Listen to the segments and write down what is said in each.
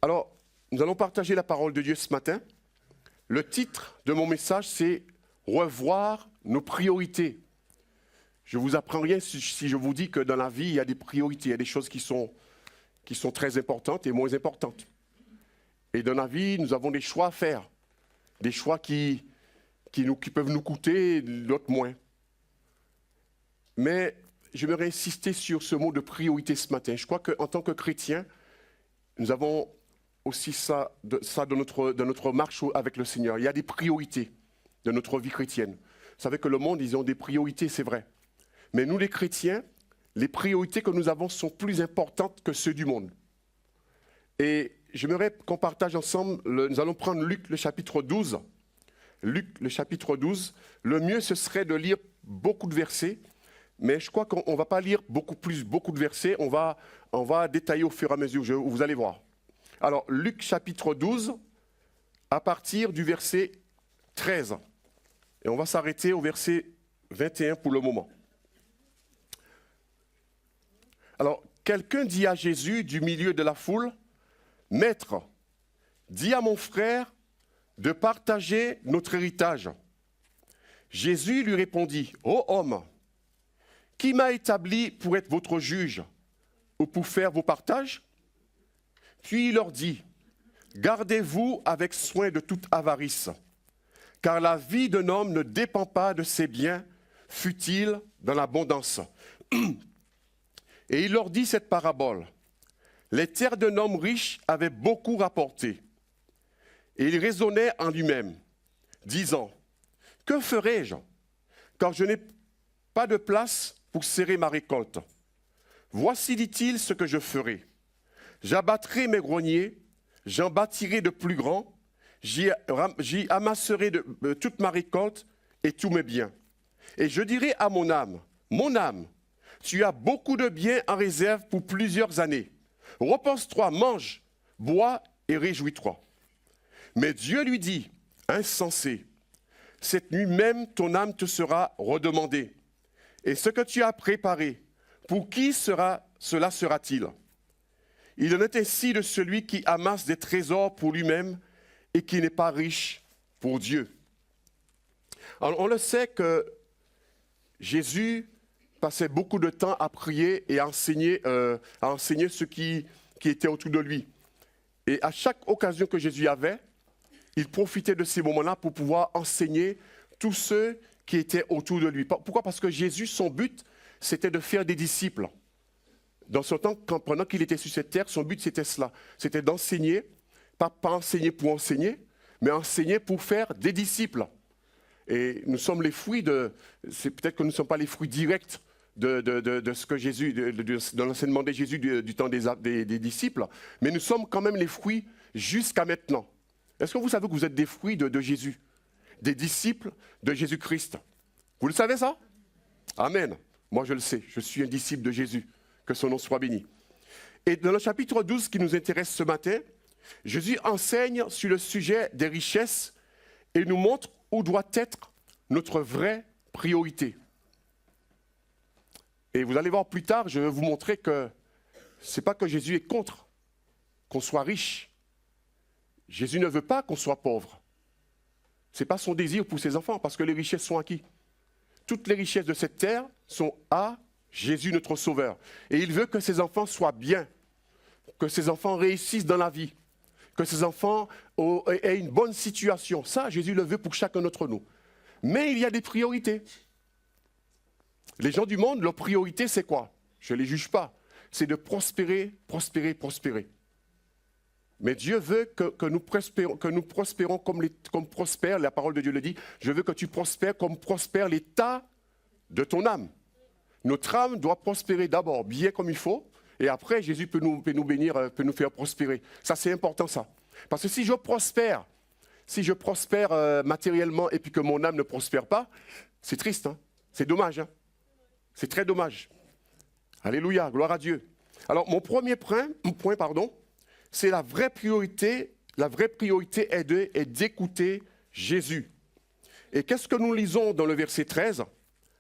Alors, nous allons partager la parole de Dieu ce matin. Le titre de mon message, c'est « Revoir nos priorités ». Je ne vous apprends rien si je vous dis que dans la vie, il y a des priorités, il y a des choses qui sont très importantes et moins importantes. Et dans la vie, nous avons des choix à faire, des choix qui peuvent nous coûter, d'autres moins. Mais j'aimerais insister sur ce mot de priorité ce matin. Je crois qu'en tant que chrétiens, nous avons aussi ça dans notre marche avec le Seigneur. Il y a des priorités de notre vie chrétienne. Vous savez que le monde, ils ont des priorités, c'est vrai. Mais nous, les chrétiens, les priorités que nous avons sont plus importantes que ceux du monde. Et j'aimerais qu'on partage ensemble, nous allons prendre Luc, le chapitre 12. Luc, le chapitre 12. Le mieux, ce serait de lire beaucoup de versets. Mais je crois qu'on ne va pas lire beaucoup de versets. On va détailler au fur et à mesure, vous allez voir. Alors, Luc, chapitre 12, à partir du verset 13. Et on va s'arrêter au verset 21 pour le moment. Alors, quelqu'un dit à Jésus du milieu de la foule, « Maître, dis à mon frère de partager notre héritage. » Jésus lui répondit, « Ô homme, qui m'a établi pour être votre juge ou pour faire vos partages ?» Puis il leur dit, « Gardez-vous avec soin de toute avarice, car la vie d'un homme ne dépend pas de ses biens, fut-il dans l'abondance. » Et il leur dit cette parabole. Les terres d'un homme riche avaient beaucoup rapporté. Et il raisonnait en lui-même, disant, « Que ferai-je, car je n'ai pas de place pour serrer ma récolte? Voici, dit-il, ce que je ferai. J'abattrai mes greniers, j'en bâtirai de plus grands, j'y amasserai toute ma récolte et tous mes biens. Et je dirai à mon âme, tu as beaucoup de biens en réserve pour plusieurs années. Repose-toi, mange, bois et réjouis-toi. Mais Dieu lui dit, insensé, cette nuit même ton âme te sera redemandée. Et ce que tu as préparé, pour qui cela sera-t-il? Il en est ainsi de celui qui amasse des trésors pour lui-même et qui n'est pas riche pour Dieu. Alors, on le sait que Jésus passait beaucoup de temps à prier et à enseigner ceux qui étaient autour de lui. Et à chaque occasion que Jésus avait, il profitait de ces moments-là pour pouvoir enseigner tous ceux qui étaient autour de lui. Pourquoi? Parce que Jésus, son but, c'était de faire des disciples. Dans son temps, pendant qu'il était sur cette terre, son but, c'était cela. C'était d'enseigner, pas enseigner pour enseigner, mais enseigner pour faire des disciples. Et nous sommes les fruits c'est peut-être que nous ne sommes pas les fruits directs de ce que Jésus, de l'enseignement de Jésus du temps des disciples, mais nous sommes quand même les fruits jusqu'à maintenant. Est-ce que vous savez que vous êtes des fruits de Jésus, des disciples de Jésus-Christ? Vous le savez ça? Amen. Moi je le sais, je suis un disciple de Jésus, que son nom soit béni. Et dans le chapitre 12 qui nous intéresse ce matin, Jésus enseigne sur le sujet des richesses et nous montre où doit être notre vraie priorité. Et vous allez voir plus tard, je vais vous montrer que ce n'est pas que Jésus est contre qu'on soit riche. Jésus ne veut pas qu'on soit pauvre. Ce n'est pas son désir pour ses enfants, parce que les richesses sont à qui? Toutes les richesses de cette terre sont à Jésus notre Sauveur. Et il veut que ses enfants soient bien, que ses enfants réussissent dans la vie, que ses enfants aient une bonne situation. Ça, Jésus le veut pour chacun d'entre nous. Mais il y a des priorités. Les gens du monde, leur priorité, c'est quoi? Je ne les juge pas. C'est de prospérer, prospérer, prospérer. Mais Dieu veut que nous prospérons comme prospère, la parole de Dieu le dit, je veux que tu prospères comme prospère l'état de ton âme. Notre âme doit prospérer d'abord, bien comme il faut, et après Jésus peut nous bénir, peut nous faire prospérer. Ça, c'est important ça. Parce que si je prospère matériellement et puis que mon âme ne prospère pas, c'est triste, hein? C'est dommage. Hein? C'est très dommage. Alléluia, gloire à Dieu. Alors, mon premier point, c'est la vraie priorité. La vraie priorité est d'écouter Jésus. Et qu'est-ce que nous lisons dans le verset 13?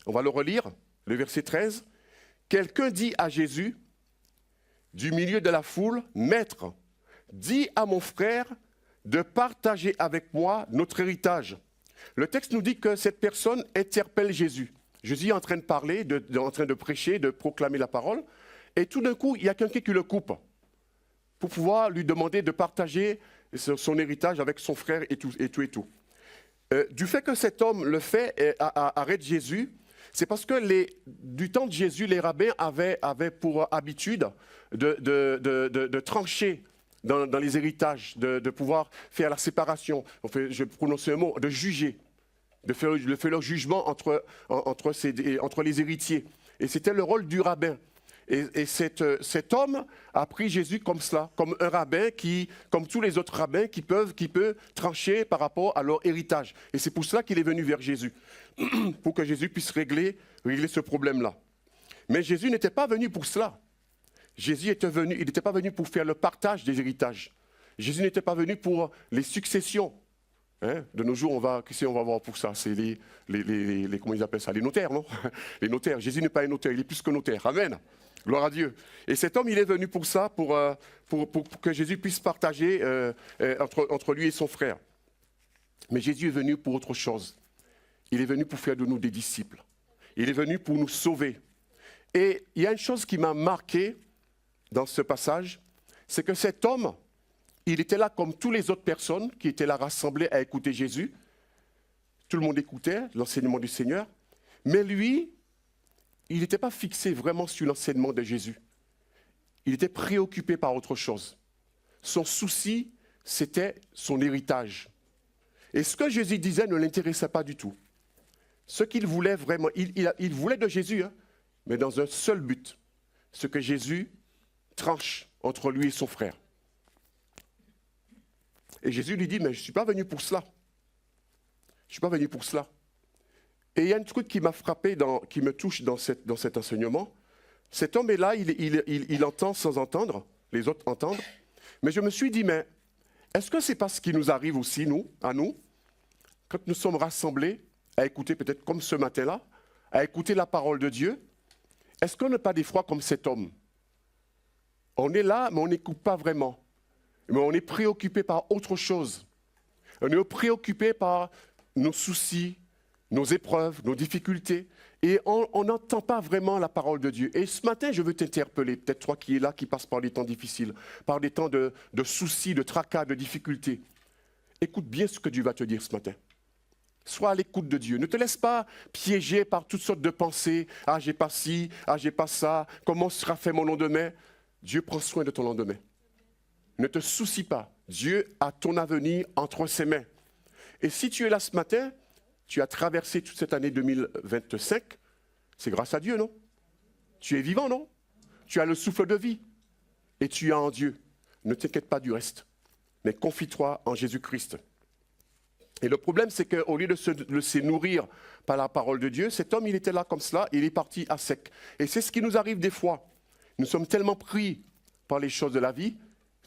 On va le relire, le verset 13. Quelqu'un dit à Jésus, du milieu de la foule, « Maître, dis à mon frère de partager avec moi notre héritage. Le texte nous dit que cette personne interpelle Jésus. Jésus est en train de parler, en train de prêcher, de proclamer la parole. Et tout d'un coup, il y a quelqu'un qui le coupe pour pouvoir lui demander de partager son héritage avec son frère et tout. Du fait que cet homme le fait et arrête Jésus, c'est parce que du temps de Jésus, les rabbins avaient pour habitude de trancher dans les héritages, de pouvoir faire la séparation, je prononce un mot, de juger, de faire leur jugement entre les héritiers. Et c'était le rôle du rabbin. Et cet homme a pris Jésus comme cela, comme un rabbin comme tous les autres rabbins qui peut trancher par rapport à leur héritage. Et c'est pour cela qu'il est venu vers Jésus, pour que Jésus puisse régler ce problème-là. Mais Jésus n'était pas venu pour cela. Jésus il n'était pas venu pour faire le partage des héritages. Jésus n'était pas venu pour les successions. Hein? De nos jours, qu'est-ce qu'on va voir pour ça? C'est comment ils appellent ça? Les notaires, non? Les notaires. Jésus n'est pas un notaire, il est plus que notaire. Amen. Gloire à Dieu. Et cet homme, il est venu pour ça, pour que Jésus puisse partager entre lui et son frère. Mais Jésus est venu pour autre chose. Il est venu pour faire de nous des disciples. Il est venu pour nous sauver. Et il y a une chose qui m'a marqué dans ce passage, c'est que cet homme, il était là comme toutes les autres personnes qui étaient là rassemblées à écouter Jésus. Tout le monde écoutait l'enseignement du Seigneur. Mais lui, il n'était pas fixé vraiment sur l'enseignement de Jésus. Il était préoccupé par autre chose. Son souci, c'était son héritage. Et ce que Jésus disait ne l'intéressait pas du tout. Ce qu'il voulait vraiment, il voulait de Jésus, hein, mais dans un seul but. Ce que Jésus tranche entre lui et son frère. Et Jésus lui dit, mais je ne suis pas venu pour cela. Je ne suis pas venu pour cela. Et il y a un truc qui m'a frappé, qui me touche dans cet enseignement. Cet homme est là, il entend sans entendre, les autres entendent. Mais je me suis dit, mais est-ce que ce n'est pas ce qui nous arrive aussi, à nous, quand nous sommes rassemblés à écouter, peut-être comme ce matin-là, à écouter la parole de Dieu? Est-ce qu'on n'est pas des fois comme cet homme? On est là, mais on n'écoute pas vraiment. Mais on est préoccupé par autre chose. On est préoccupé par nos soucis, nos épreuves, nos difficultés. Et on n'entend pas vraiment la parole de Dieu. Et ce matin, je veux t'interpeller, peut-être toi qui es là, qui passe par des temps difficiles, par des temps de soucis, de tracas, de difficultés. Écoute bien ce que Dieu va te dire ce matin. Sois à l'écoute de Dieu. Ne te laisse pas piéger par toutes sortes de pensées. Ah, j'ai pas ci, ah, j'ai pas ça. Comment sera fait mon lendemain? Dieu prend soin de ton lendemain. Ne te soucie pas. Dieu a ton avenir entre ses mains. Et si tu es là ce matin, tu as traversé toute cette année 2025, c'est grâce à Dieu, non? Tu es vivant, non? Tu as le souffle de vie. Et tu as en Dieu. Ne t'inquiète pas du reste. Mais confie-toi en Jésus-Christ. Et le problème, c'est qu'au lieu de se nourrir par la parole de Dieu, cet homme, il était là comme cela, il est parti à sec. Et c'est ce qui nous arrive des fois. Nous sommes tellement pris par les choses de la vie.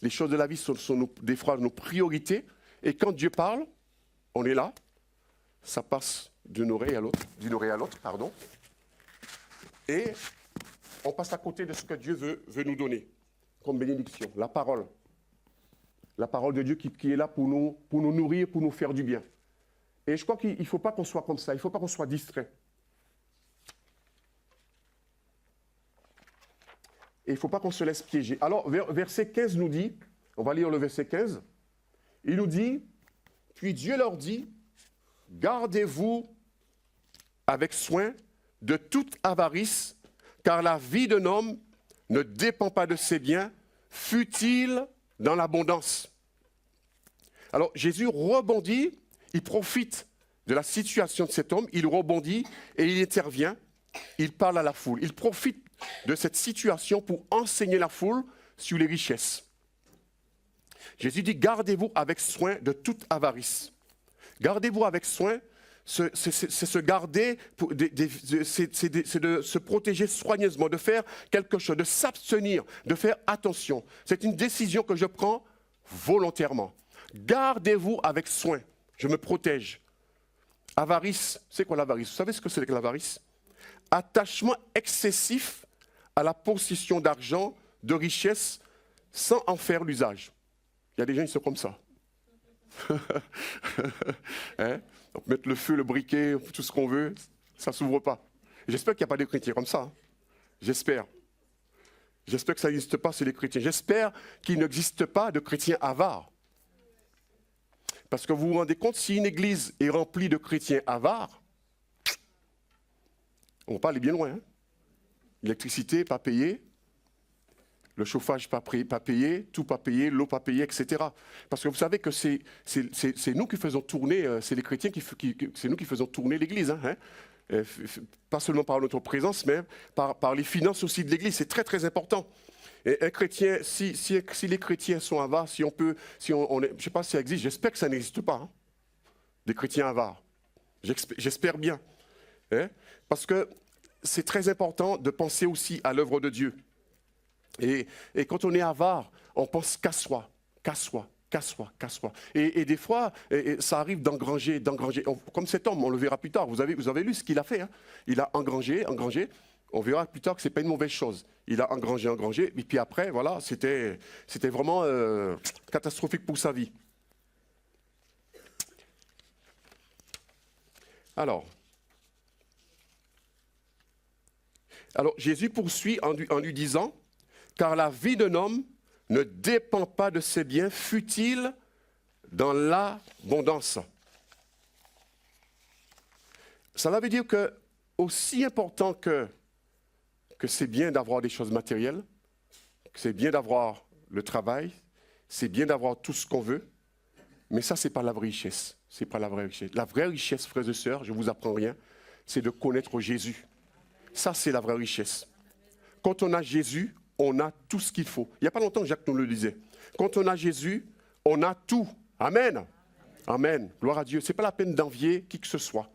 Les choses de la vie sont des fois nos priorités. Et quand Dieu parle, on est là. Ça passe d'une oreille à l'autre, pardon. Et on passe à côté de ce que Dieu veut nous donner comme bénédiction, la parole. La parole de Dieu qui est là pour nous nourrir, pour nous faire du bien. Et je crois qu'il ne faut pas qu'on soit comme ça, il ne faut pas qu'on soit distrait. Et il ne faut pas qu'on se laisse piéger. Alors, verset 15 nous dit, on va lire le verset 15, il nous dit, « Puis Dieu leur dit, gardez-vous avec soin de toute avarice, car la vie d'un homme ne dépend pas de ses biens, fût-il dans l'abondance. » Alors Jésus rebondit, il profite de la situation de cet homme, il rebondit et il intervient, il parle à la foule. Il profite de cette situation pour enseigner la foule sur les richesses. Jésus dit, gardez-vous avec soin de toute avarice. Gardez-vous avec soin, c'est se garder, c'est de se protéger soigneusement, de faire quelque chose, de s'abstenir, de faire attention. C'est une décision que je prends volontairement. Gardez-vous avec soin, je me protège. Avarice, c'est quoi l'avarice? Vous savez ce que c'est que l'avarice? Attachement excessif à la possession d'argent, de richesse, sans en faire l'usage. Il y a des gens qui sont comme ça. Hein? Donc, mettre le feu, le briquet, tout ce qu'on veut, ça ne s'ouvre pas. J'espère qu'il n'y a pas de chrétiens comme ça. Hein. J'espère. J'espère que ça n'existe pas chez les chrétiens. J'espère qu'il n'existe pas de chrétiens avares. Parce que vous vous rendez compte, si une église est remplie de chrétiens avares, on ne va pas aller bien loin. Hein? L'électricité, pas payée. Le chauffage, pas payé. Tout pas payé. L'eau, pas payée, etc. Parce que vous savez que c'est nous qui faisons tourner, c'est les chrétiens c'est nous qui faisons tourner l'église. Hein? Pas seulement par notre présence, mais par les finances aussi de l'église. C'est très, très important. Et un chrétien, si les chrétiens sont avares, je ne sais pas si ça existe, j'espère que ça n'existe pas, hein, des chrétiens avares. J'espère bien. Hein, parce que c'est très important de penser aussi à l'œuvre de Dieu. Et quand on est avare, on pense qu'à soi, qu'à soi, qu'à soi, qu'à soi. Et des fois, ça arrive d'engranger. Comme cet homme, on le verra plus tard. Vous avez lu ce qu'il a fait. Hein. Il a engrangé. On verra plus tard que ce n'est pas une mauvaise chose. Il a engrangé. Et puis après, voilà, c'était vraiment catastrophique pour sa vie. Alors Jésus poursuit en lui disant, « Car la vie d'un homme ne dépend pas de ses biens, fût-il dans l'abondance. » Cela veut dire que, aussi important que c'est bien d'avoir des choses matérielles, que c'est bien d'avoir le travail, c'est bien d'avoir tout ce qu'on veut, mais ça, ce n'est pas la vraie richesse. C'est pas la vraie richesse. La vraie richesse, frères et sœurs, je ne vous apprends rien, c'est de connaître Jésus. Ça, c'est la vraie richesse. Quand on a Jésus, on a tout ce qu'il faut. Il n'y a pas longtemps, Jacques nous le disait. Quand on a Jésus, on a tout. Amen. Amen. Gloire à Dieu. Ce n'est pas la peine d'envier qui que ce soit.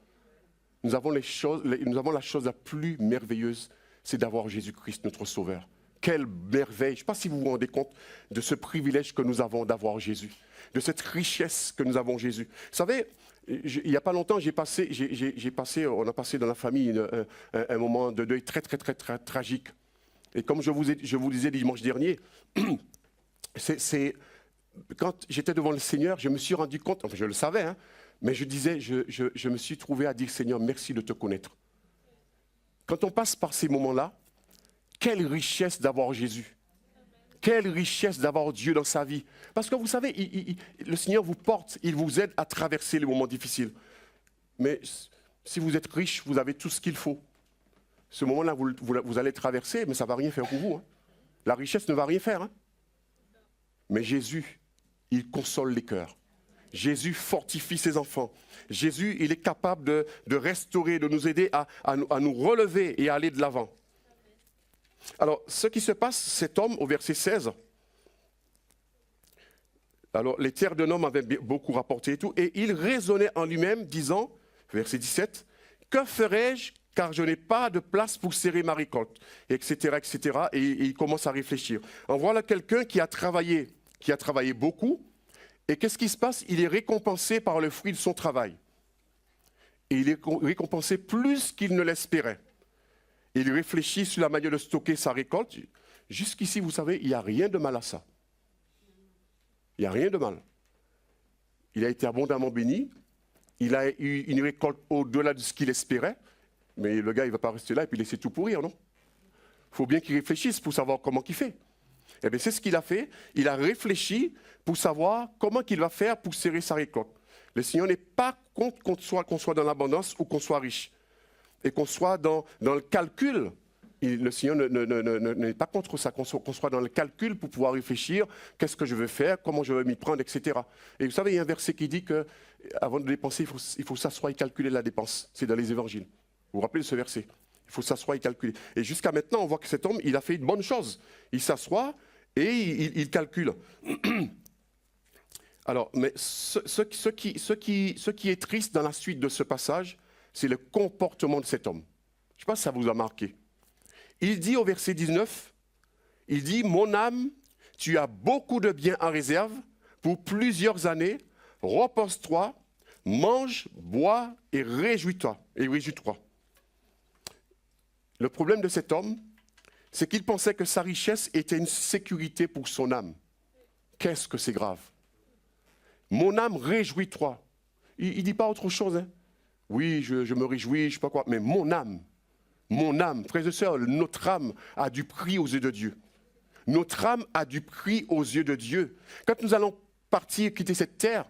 Nous avons la chose la plus merveilleuse, c'est d'avoir Jésus-Christ, notre Sauveur. Quelle merveille. Je ne sais pas si vous vous rendez compte de ce privilège que nous avons d'avoir Jésus, de cette richesse que nous avons Jésus. Vous savez, il n'y a pas longtemps, on a passé dans la famille un moment de deuil très, très, très, très tragique. Et comme je vous disais dimanche dernier, quand j'étais devant le Seigneur, je me suis rendu compte, enfin je le savais, hein, mais je me suis trouvé à dire, Seigneur, merci de te connaître. Quand on passe par ces moments-là, quelle richesse d'avoir Jésus. Quelle richesse d'avoir Dieu dans sa vie. Parce que vous savez, le Seigneur vous porte, il vous aide à traverser les moments difficiles. Mais si vous êtes riche, vous avez tout ce qu'il faut. Ce moment-là, vous allez traverser, mais ça ne va rien faire pour vous. Hein. La richesse ne va rien faire. Hein. Mais Jésus, il console les cœurs. Jésus fortifie ses enfants. Jésus, il est capable de restaurer, de nous aider à nous relever et à aller de l'avant. Alors, ce qui se passe, cet homme, au verset 16, alors les terres d'un homme avaient beaucoup rapporté et tout, et il raisonnait en lui-même, disant, verset 17, « Que ferai-je, car je n'ai pas de place pour serrer ma récolte ?» etc., etc. Et il commence à réfléchir. En voilà quelqu'un qui a travaillé beaucoup, et qu'est-ce qui se passe? Il est récompensé par le fruit de son travail. Et il est récompensé plus qu'il ne l'espérait. Il réfléchit sur la manière de stocker sa récolte. Jusqu'ici, vous savez, il n'y a rien de mal à ça. Il n'y a rien de mal. Il a été abondamment béni. Il a eu une récolte au-delà de ce qu'il espérait. Mais le gars, il ne va pas rester là et puis laisser tout pourrir, non? Il faut bien qu'il réfléchisse pour savoir comment il fait. Eh bien, c'est ce qu'il a fait. Il a réfléchi pour savoir comment il va faire pour serrer sa récolte. Le Seigneur n'est pas contre qu'on soit dans l'abondance ou qu'on soit riche. Et qu'on soit dans le calcul. Le Seigneur n'est pas contre ça, qu'on soit dans le calcul pour pouvoir réfléchir, qu'est-ce que je veux faire, comment je veux m'y prendre, etc. Et vous savez, il y a un verset qui dit qu'avant de dépenser, il faut s'asseoir et calculer la dépense. C'est dans les évangiles. Vous vous rappelez de ce verset? Il faut s'asseoir et calculer. Et jusqu'à maintenant, on voit que cet homme, il a fait une bonne chose. Il s'assoit et il calcule. Alors, mais ce qui est triste dans la suite de ce passage, c'est le comportement de cet homme. Je ne sais pas si ça vous a marqué. Il dit au verset 19, il dit « Mon âme, tu as beaucoup de biens en réserve pour plusieurs années, repose-toi, mange, bois et réjouis-toi. » Le problème de cet homme, c'est qu'il pensait que sa richesse était une sécurité pour son âme. Qu'est-ce que c'est grave? Mon âme, réjouis-toi. Il ne dit pas autre chose. Hein. Oui, je me réjouis, je ne sais pas quoi. Mais mon âme, frères et sœurs, notre âme a du prix aux yeux de Dieu. Notre âme a du prix aux yeux de Dieu. Quand nous allons partir, quitter cette terre,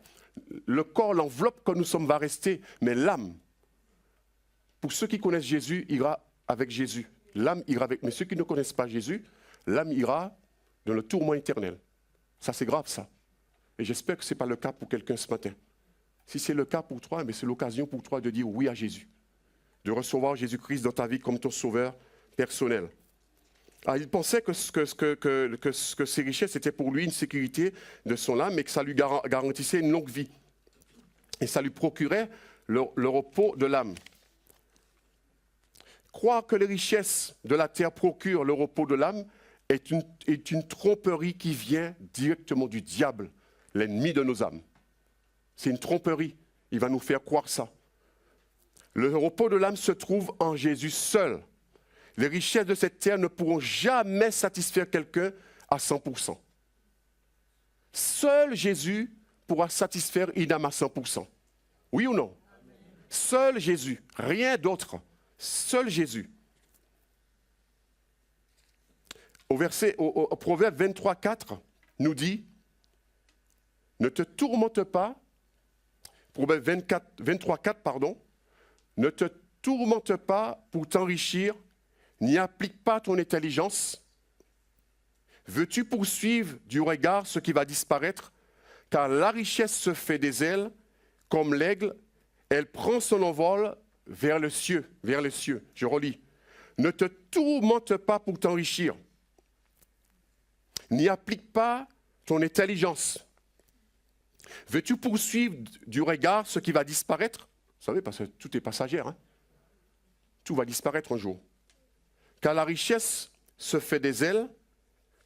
le corps, l'enveloppe que nous sommes va rester, mais l'âme, pour ceux qui connaissent Jésus, ira avec Jésus. L'âme ira avec. Mais ceux qui ne connaissent pas Jésus, l'âme ira dans le tourment éternel. Ça, c'est grave, ça. Et j'espère que ce n'est pas le cas pour quelqu'un ce matin. Si c'est le cas pour toi, c'est l'occasion pour toi de dire oui à Jésus. De recevoir Jésus-Christ dans ta vie comme ton sauveur personnel. Alors, il pensait que ces richesses étaient pour lui une sécurité de son âme et que ça lui garantissait une longue vie. Et ça lui procurait le repos de l'âme. Croire que les richesses de la terre procurent le repos de l'âme est une tromperie qui vient directement du diable, l'ennemi de nos âmes. C'est une tromperie. Il va nous faire croire ça. Le repos de l'âme se trouve en Jésus seul. Les richesses de cette terre ne pourront jamais satisfaire quelqu'un à 100%. Seul Jésus pourra satisfaire une âme à 100%. Oui ou non? Amen. Seul Jésus, rien d'autre. Seul Jésus. Au Proverbe 23, 4 nous dit, ne te tourmente pas, Proverbe 23, 4, pardon, ne te tourmente pas pour t'enrichir, n'y applique pas ton intelligence. Veux-tu poursuivre du regard ce qui va disparaître? Car la richesse se fait des ailes, comme l'aigle, elle prend son envol vers le cieux, vers les cieux. Je relis. Ne te tourmente pas pour t'enrichir. N'y applique pas ton intelligence. Veux-tu poursuivre du regard ce qui va disparaître? Vous savez, parce que tout est passager. Hein? Tout va disparaître un jour. Car la richesse se fait des ailes,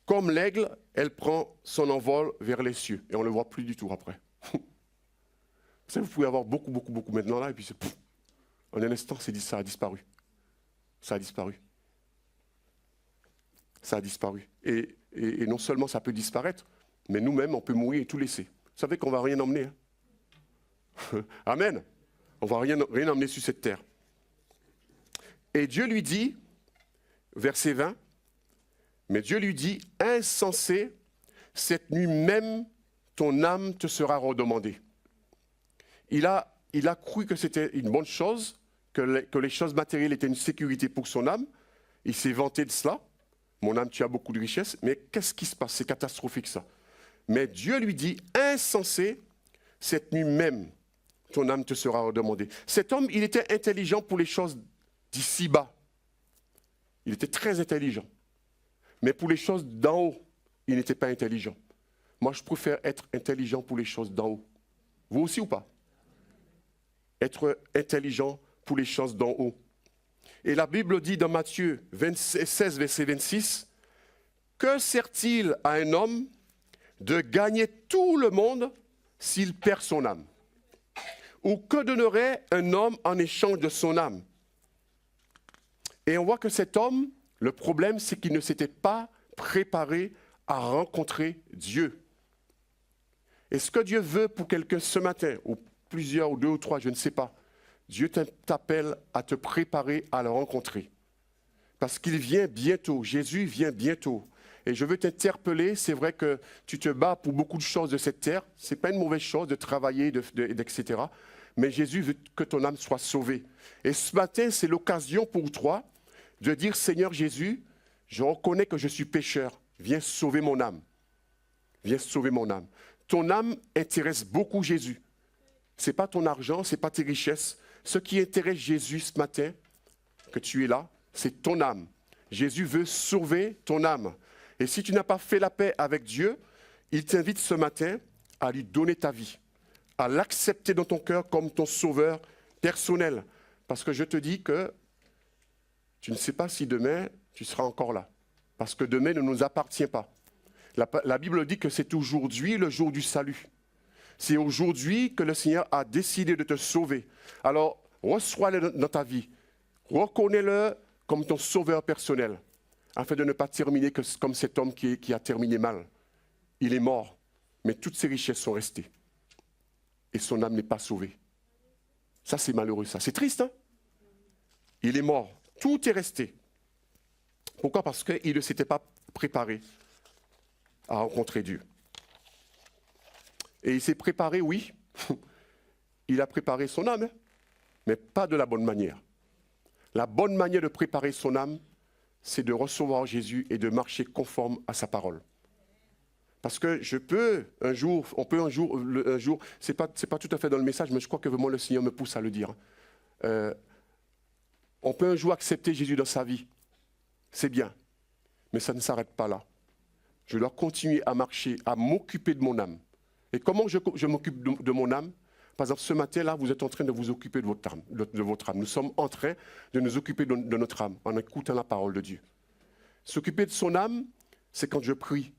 comme l'aigle, elle prend son envol vers les cieux. Et on ne le voit plus du tout après. Vous pouvez avoir beaucoup maintenant là, et puis en un instant, ça a disparu. Ça a disparu. Ça a disparu. Et non seulement ça peut disparaître, mais nous-mêmes, on peut mourir et tout laisser. Vous savez qu'on ne va rien emmener. Hein? Amen. On ne va rien emmener sur cette terre. Et Dieu lui dit, verset 20, mais Dieu lui dit, insensé, cette nuit même, ton âme te sera redemandée. Il a cru que c'était une bonne chose, que les choses matérielles étaient une sécurité pour son âme. Il s'est vanté de cela. Mon âme, tu as beaucoup de richesses, mais qu'est-ce qui se passe? C'est catastrophique ça. Mais Dieu lui dit, insensé, cette nuit même, ton âme te sera redemandée. Cet homme, il était intelligent pour les choses d'ici-bas. Il était très intelligent. Mais pour les choses d'en haut, il n'était pas intelligent. Moi, je préfère être intelligent pour les choses d'en haut. Vous aussi ou pas? Être intelligent pour les choses d'en haut. Et la Bible dit dans Matthieu 16, verset 26, « Que sert-il à un homme de gagner tout le monde s'il perd son âme? Ou que donnerait un homme en échange de son âme? » Et on voit que cet homme, le problème, c'est qu'il ne s'était pas préparé à rencontrer Dieu. Et ce que Dieu veut pour quelqu'un ce matin, ou plusieurs, ou deux ou trois, je ne sais pas, Dieu t'appelle à te préparer à le rencontrer. Parce qu'il vient bientôt, Jésus vient bientôt. Et je veux t'interpeller, c'est vrai que tu te bats pour beaucoup de choses de cette terre, ce n'est pas une mauvaise chose de travailler, etc. Mais Jésus veut que ton âme soit sauvée. Et ce matin, c'est l'occasion pour toi de dire, Seigneur Jésus, je reconnais que je suis pécheur, viens sauver mon âme. Viens sauver mon âme. Ton âme intéresse beaucoup Jésus. Ce n'est pas ton argent, ce n'est pas tes richesses. Ce qui intéresse Jésus ce matin, que tu es là, c'est ton âme. Jésus veut sauver ton âme. Et si tu n'as pas fait la paix avec Dieu, il t'invite ce matin à lui donner ta vie, à l'accepter dans ton cœur comme ton sauveur personnel. Parce que je te dis que tu ne sais pas si demain tu seras encore là. Parce que demain ne nous appartient pas. La Bible dit que c'est aujourd'hui le jour du salut. C'est aujourd'hui que le Seigneur a décidé de te sauver. Alors, reçois-le dans ta vie. Reconnais-le comme ton sauveur personnel, afin de ne pas terminer comme cet homme qui a terminé mal. Il est mort. mais toutes ses richesses sont restées. Et son âme n'est pas sauvée. Ça, c'est malheureux, ça. C'est triste, hein? Il est mort. Tout est resté. Pourquoi? Parce qu'il ne s'était pas préparé à rencontrer Dieu. Et il s'est préparé, oui. Il a préparé son âme, hein, mais pas de la bonne manière. La bonne manière de préparer son âme, c'est de recevoir Jésus et de marcher conforme à sa parole. Parce que on peut un jour, c'est pas tout à fait dans le message, mais je crois que vraiment le Seigneur me pousse à le dire. On peut un jour accepter Jésus dans sa vie, c'est bien, mais ça ne s'arrête pas là. Je dois continuer à marcher, à m'occuper de mon âme. Et comment je m'occupe de mon âme? Par exemple, ce matin-là, vous êtes en train de vous occuper de votre âme. Nous sommes en train de nous occuper de notre âme en écoutant la parole de Dieu. S'occuper de son âme, c'est quand je prie,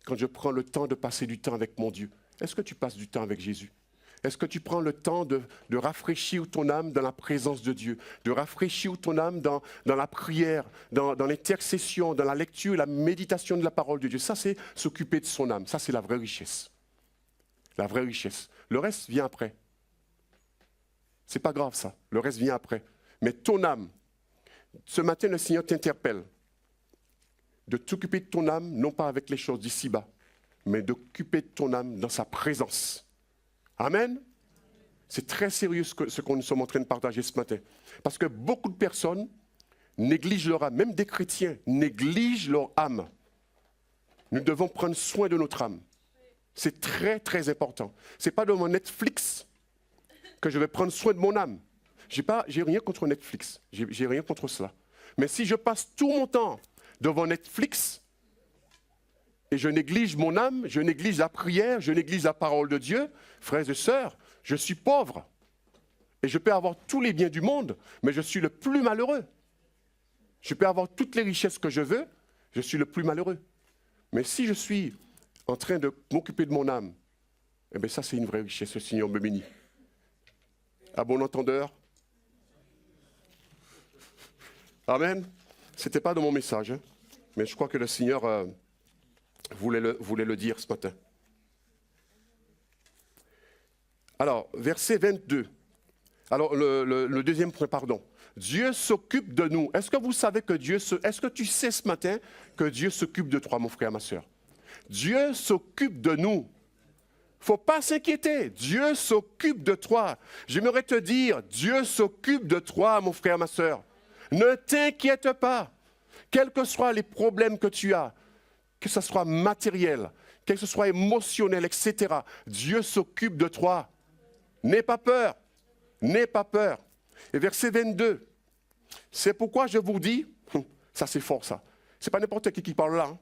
quand je prends le temps de passer du temps avec mon Dieu. Est-ce que tu passes du temps avec Jésus? Est-ce que tu prends le temps de rafraîchir ton âme dans la présence de Dieu, de rafraîchir ton âme dans la prière, dans l'intercession, dans la lecture, la méditation de la parole de Dieu? Ça, c'est s'occuper de son âme. Ça, c'est la vraie richesse. La vraie richesse. Le reste vient après. C'est pas grave, ça. Le reste vient après. Mais ton âme, ce matin, le Seigneur t'interpelle de t'occuper de ton âme, non pas avec les choses d'ici-bas, mais d'occuper de ton âme dans sa présence. Amen. C'est très sérieux ce que nous sommes en train de partager ce matin. Parce que beaucoup de personnes négligent leur âme, même des chrétiens négligent leur âme. Nous devons prendre soin de notre âme. C'est très, très important. Ce n'est pas dans mon Netflix que je vais prendre soin de mon âme. J'ai rien contre Netflix, j'ai rien contre cela. Mais si je passe tout mon temps devant Netflix et je néglige mon âme, je néglige la prière, je néglige la parole de Dieu, frères et sœurs, je suis pauvre. Et je peux avoir tous les biens du monde, mais je suis le plus malheureux. Je peux avoir toutes les richesses que je veux, je suis le plus malheureux. Mais si je suis en train de m'occuper de mon âme, eh bien ça c'est une vraie richesse, le Seigneur me bénit. À bon entendeur. Amen. Ce n'était pas dans mon message, hein, mais je crois que le Seigneur voulait le dire ce matin. Alors, verset 22. Alors, le deuxième point, pardon. Dieu s'occupe de nous. Est-ce que vous savez que est-ce que tu sais ce matin que Dieu s'occupe de toi, mon frère, ma soeur? Dieu s'occupe de nous. Il ne faut pas s'inquiéter. Dieu s'occupe de toi. J'aimerais te dire, Dieu s'occupe de toi, mon frère, ma soeur. Ne t'inquiète pas. Quels que soient les problèmes que tu as, que ce soit matériel, que ce soit émotionnel, etc. Dieu s'occupe de toi. N'aie pas peur. N'aie pas peur. Et verset 22. C'est pourquoi je vous dis, ça c'est fort ça. Ce n'est pas n'importe qui parle là. Hein.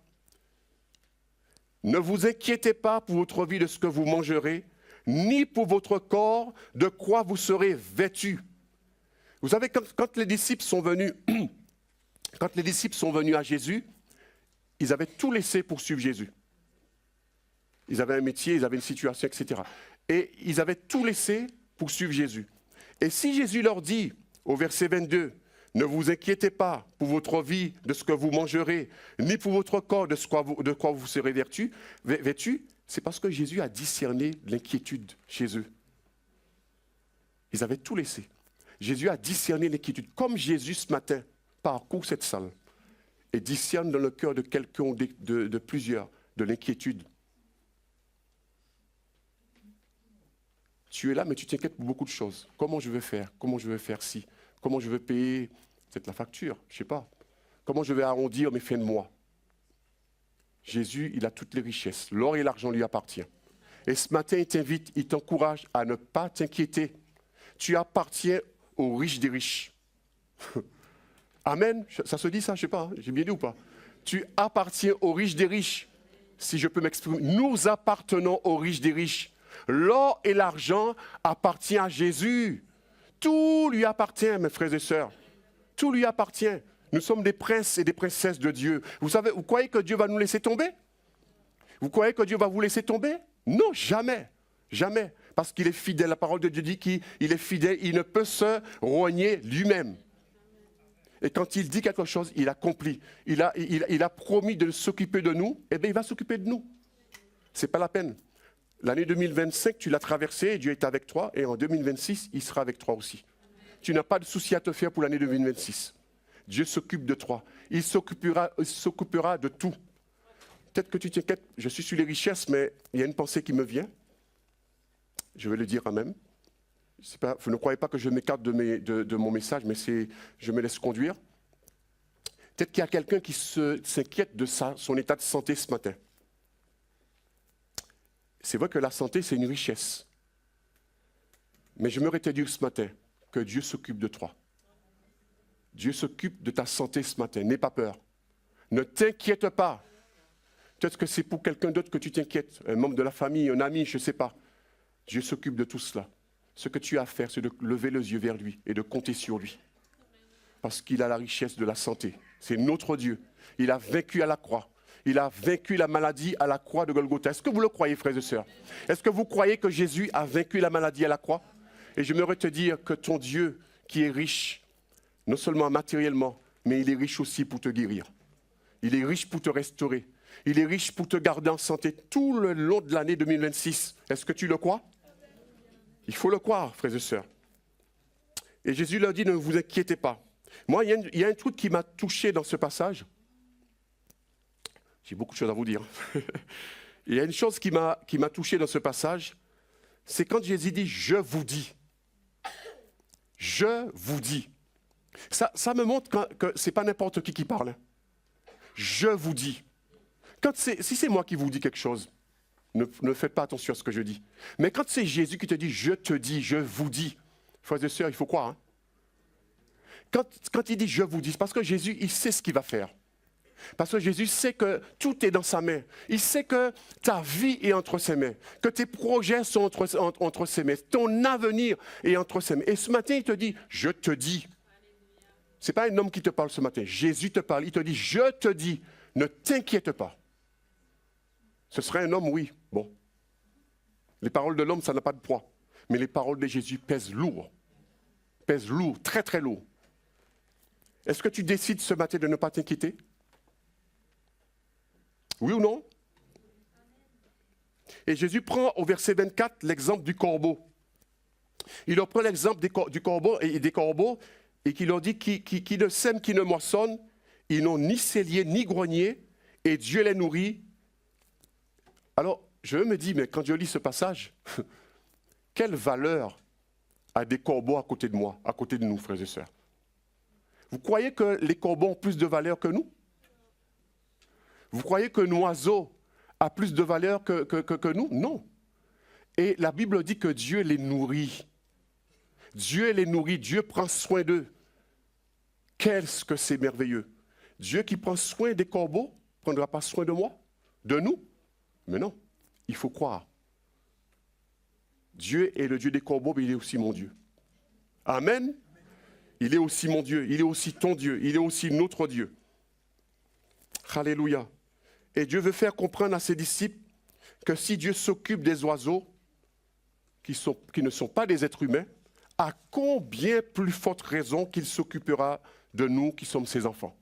Ne vous inquiétez pas pour votre vie de ce que vous mangerez, ni pour votre corps de quoi vous serez vêtus. Vous savez, quand les disciples sont venus, à Jésus, ils avaient tout laissé pour suivre Jésus. Ils avaient un métier, ils avaient une situation, etc. Et ils avaient tout laissé pour suivre Jésus. Et si Jésus leur dit, au verset 22, ne vous inquiétez pas pour votre vie de ce que vous mangerez, ni pour votre corps de quoi vous serez vêtus, c'est parce que Jésus a discerné l'inquiétude chez eux. Ils avaient tout laissé. Jésus a discerné l'inquiétude. Comme Jésus ce matin parcourt cette salle et discerne dans le cœur de quelqu'un ou de plusieurs de l'inquiétude. Tu es là, mais tu t'inquiètes pour beaucoup de choses. Comment je vais faire? Comment je vais faire ci? Comment je vais payer peut-être la facture? Je ne sais pas. Comment je vais arrondir mes fins de mois? Jésus, il a toutes les richesses. L'or et l'argent lui appartiennent. Et ce matin, il t'invite, il t'encourage à ne pas t'inquiéter. Tu appartiens aux riches des riches. Amen. Ça se dit ça? Je ne sais pas. Hein. J'ai bien dit ou pas? Tu appartiens aux riches des riches. Si je peux m'exprimer. Nous appartenons aux riches des riches. L'or et l'argent appartiennent à Jésus. Tout lui appartient, mes frères et sœurs. Tout lui appartient. Nous sommes des princes et des princesses de Dieu. Vous savez, vous croyez que Dieu va nous laisser tomber? Vous croyez que Dieu va vous laisser tomber? Non, jamais. Jamais. Parce qu'il est fidèle. La parole de Dieu dit qu'il est fidèle. Il ne peut se renier lui-même. Et quand il dit quelque chose, il accomplit. Il a promis de s'occuper de nous. Eh bien, il va s'occuper de nous. Ce n'est pas la peine. L'année 2025, tu l'as traversée, Dieu est avec toi, et en 2026, il sera avec toi aussi. Tu n'as pas de souci à te faire pour l'année 2026. Dieu s'occupe de toi. Il s'occupera de tout. Peut-être que tu t'inquiètes, je suis sur les richesses, mais il y a une pensée qui me vient. Je vais le dire quand même. Ne croyez pas que je m'écarte de mon message, mais je me laisse conduire. Peut-être qu'il y a quelqu'un qui s'inquiète de son état de santé ce matin. C'est vrai que la santé, c'est une richesse. Mais j'aimerais te dire ce matin que Dieu s'occupe de toi. Dieu s'occupe de ta santé ce matin. N'aie pas peur. Ne t'inquiète pas. Peut-être que c'est pour quelqu'un d'autre que tu t'inquiètes. Un membre de la famille, un ami, je ne sais pas. Dieu s'occupe de tout cela. Ce que tu as à faire, c'est de lever les yeux vers lui et de compter sur lui. Parce qu'il a la richesse de la santé. C'est notre Dieu. Il a vaincu à la croix. Il a vaincu la maladie à la croix de Golgotha. Est-ce que vous le croyez, frères et sœurs? Est-ce que vous croyez que Jésus a vaincu la maladie à la croix? Et j'aimerais te dire que ton Dieu, qui est riche, non seulement matériellement, mais il est riche aussi pour te guérir. Il est riche pour te restaurer. Il est riche pour te garder en santé tout le long de l'année 2026. Est-ce que tu le crois? Il faut le croire, frères et sœurs. Et Jésus leur dit, ne vous inquiétez pas. Moi, il y a un truc qui m'a touché dans ce passage. J'ai beaucoup de choses à vous dire. Il y a une chose qui m'a touché dans ce passage, c'est quand Jésus dit « je vous dis ». Je vous dis. Ça me montre que ce n'est pas n'importe qui parle. Je vous dis. Si c'est moi qui vous dis quelque chose, ne faites pas attention à ce que je dis. Mais quand c'est Jésus qui te dit « je te dis, je vous dis », frères et sœurs, il faut croire. Hein? Quand il dit « je vous dis », c'est parce que Jésus, il sait ce qu'il va faire. Parce que Jésus sait que tout est dans sa main. Il sait que ta vie est entre ses mains, que tes projets sont entre ses mains, ton avenir est entre ses mains. Et ce matin, il te dit « je te dis ». Ce n'est pas un homme qui te parle ce matin. Jésus te parle, il te dit « je te dis, ne t'inquiète pas ». Ce serait un homme, oui, bon. Les paroles de l'homme, ça n'a pas de poids. Mais les paroles de Jésus pèsent lourd. Pèsent lourd, très très lourd. Est-ce que tu décides ce matin de ne pas t'inquiéter? Oui ou non? Et Jésus prend au verset 24 l'exemple du corbeau. Il leur prend l'exemple du corbeau et des corbeaux et qui leur dit qui ne sèment, qui ne moissonnent, ils n'ont ni cellier ni grenier et Dieu les nourrit. Alors, je me dis, mais quand je lis ce passage, quelle valeur a des corbeaux à côté de moi, à côté de nous, frères et sœurs? Vous croyez que les corbeaux ont plus de valeur que nous? Vous croyez qu'un oiseau a plus de valeur que nous? Non. Et la Bible dit que Dieu les nourrit. Dieu les nourrit, Dieu prend soin d'eux. Qu'est-ce que c'est merveilleux. Dieu qui prend soin des corbeaux, ne prendra pas soin de moi, de nous? Mais non, il faut croire. Dieu est le Dieu des corbeaux, mais il est aussi mon Dieu. Amen. Il est aussi mon Dieu, il est aussi ton Dieu, il est aussi notre Dieu. Alléluia. Et Dieu veut faire comprendre à ses disciples que si Dieu s'occupe des oiseaux, qui ne sont pas des êtres humains, à combien plus forte raison qu'il s'occupera de nous qui sommes ses enfants?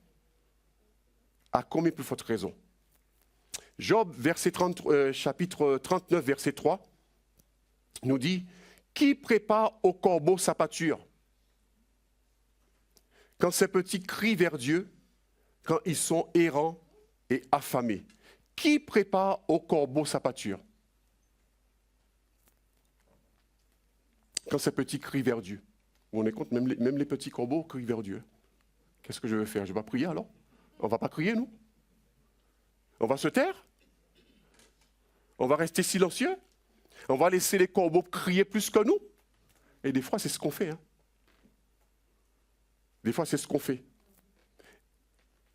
À combien plus forte raison? Job, chapitre 39, verset 3, nous dit « Qui prépare au corbeau sa pâture? Quand ces petits crient vers Dieu, quand ils sont errants et affamés. Qui prépare au corbeau sa pâture? Quand ces petits crient vers Dieu. Vous vous rendez compte, même les petits corbeaux crient vers Dieu. Qu'est-ce que je vais faire? Je vais pas prier alors? On ne va pas crier, nous? On va se taire? On va rester silencieux? On va laisser les corbeaux crier plus que nous? Et des fois, c'est ce qu'on fait. Hein? Des fois, c'est ce qu'on fait.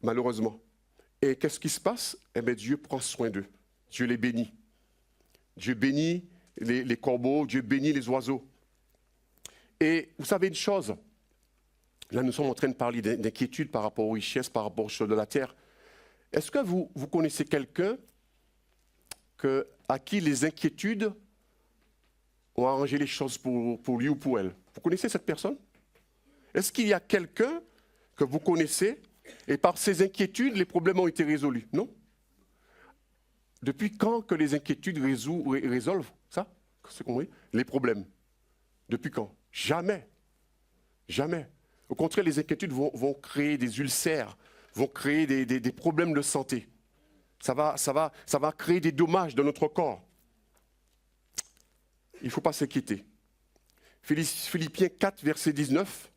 Malheureusement. Et qu'est-ce qui se passe? Eh bien, Dieu prend soin d'eux. Dieu les bénit. Dieu bénit les corbeaux, Dieu bénit les oiseaux. Et vous savez une chose, là nous sommes en train de parler d'inquiétude par rapport aux richesses, par rapport aux choses de la terre. Est-ce que vous connaissez quelqu'un à qui les inquiétudes ont arrangé les choses pour lui ou pour elle? Vous connaissez cette personne? Est-ce qu'il y a quelqu'un que vous connaissez et par ses inquiétudes, les problèmes ont été résolus? Non? Depuis quand que les inquiétudes résolvent ça? C'est compris? Les problèmes. Depuis quand? Jamais. Jamais. Au contraire, les inquiétudes vont créer des ulcères, vont créer des problèmes de santé. Ça va créer des dommages dans notre corps. Il ne faut pas s'inquiéter. Philippiens 4, verset 19.